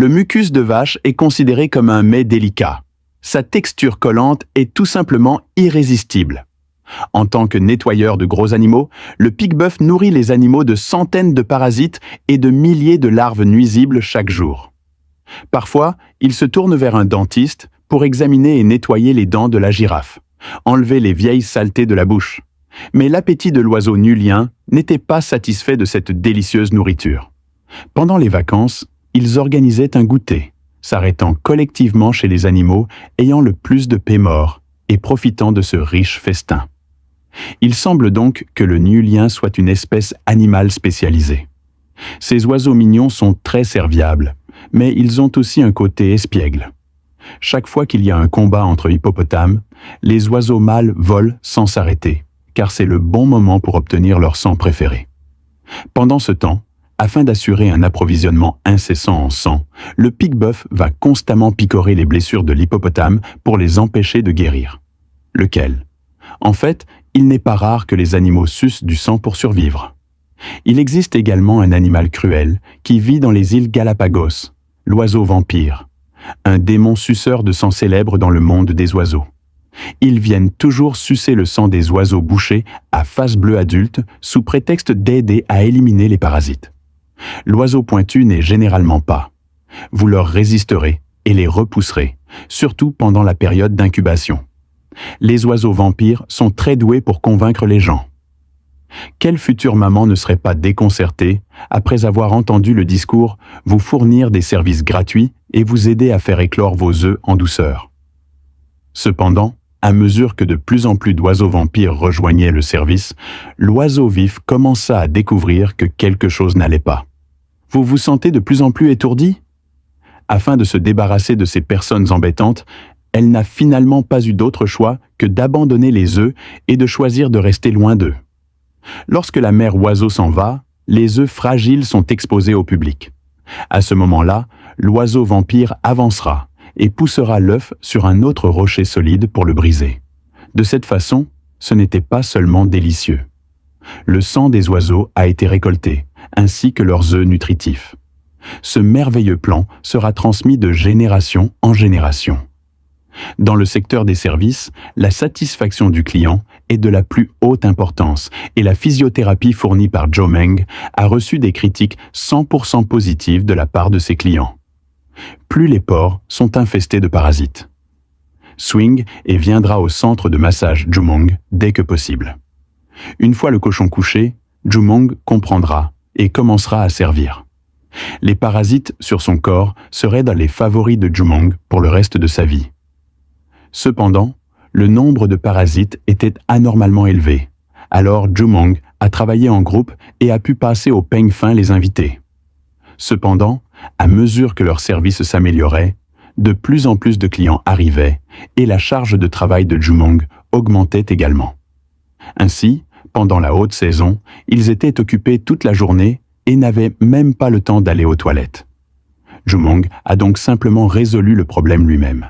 Le mucus de vache est considéré comme un mets délicat. Sa texture collante est tout simplement irrésistible. En tant que nettoyeur de gros animaux, le pique-bœuf nourrit les animaux de centaines de parasites et de milliers de larves nuisibles chaque jour. Parfois, il se tourne vers un dentiste pour examiner et nettoyer les dents de la girafe, enlever les vieilles saletés de la bouche. Mais l'appétit de l'oiseau nulien n'était pas satisfait de cette délicieuse nourriture. Pendant les vacances, ils organisaient un goûter, s'arrêtant collectivement chez les animaux ayant le plus de paix morts et profitant de ce riche festin. Il semble donc que le nulien soit une espèce animale spécialisée. Ces oiseaux mignons sont très serviables, mais ils ont aussi un côté espiègle. Chaque fois qu'il y a un combat entre hippopotames, les oiseaux mâles volent sans s'arrêter, car c'est le bon moment pour obtenir leur sang préféré. Pendant ce temps, afin d'assurer un approvisionnement incessant en sang, le pique-bœuf va constamment picorer les blessures de l'hippopotame pour les empêcher de guérir. Lequel ? En fait, il n'est pas rare que les animaux sucent du sang pour survivre. Il existe également un animal cruel qui vit dans les îles Galapagos, l'oiseau vampire, un démon suceur de sang célèbre dans le monde des oiseaux. Ils viennent toujours sucer le sang des oiseaux bouchés à face bleue adultes sous prétexte d'aider à éliminer les parasites. L'oiseau pointu n'est généralement pas. Vous leur résisterez et les repousserez, surtout pendant la période d'incubation. Les oiseaux vampires sont très doués pour convaincre les gens. Quelle future maman ne serait pas déconcertée après avoir entendu le discours « vous fournir des services gratuits et vous aider à faire éclore vos œufs en douceur ». Cependant, à mesure que de plus en plus d'oiseaux vampires rejoignaient le service, l'oiseau vif commença à découvrir que quelque chose n'allait pas. Vous vous sentez de plus en plus étourdi ? Afin de se débarrasser de ces personnes embêtantes, elle n'a finalement pas eu d'autre choix que d'abandonner les œufs et de choisir de rester loin d'eux. Lorsque la mère oiseau s'en va, les œufs fragiles sont exposés au public. À ce moment-là, l'oiseau vampire avancera et poussera l'œuf sur un autre rocher solide pour le briser. De cette façon, ce n'était pas seulement délicieux. Le sang des oiseaux a été récolté, ainsi que leurs œufs nutritifs. Ce merveilleux plan sera transmis de génération en génération. Dans le secteur des services, la satisfaction du client est de la plus haute importance et la physiothérapie fournie par Joe Meng a reçu des critiques 100% positives de la part de ses clients. Plus les porcs sont infestés de parasites. Swing et viendra au centre de massage Jumong dès que possible. Une fois le cochon couché, Jumong comprendra et commencera à servir. Les parasites sur son corps seraient dans les favoris de Jumong pour le reste de sa vie. Cependant, le nombre de parasites était anormalement élevé. Alors Jumong a travaillé en groupe et a pu passer au peigne fin les invités. Cependant, à mesure que leur service s'améliorait, de plus en plus de clients arrivaient et la charge de travail de Jumong augmentait également. Ainsi, pendant la haute saison, ils étaient occupés toute la journée et n'avaient même pas le temps d'aller aux toilettes. Jumong a donc simplement résolu le problème lui-même.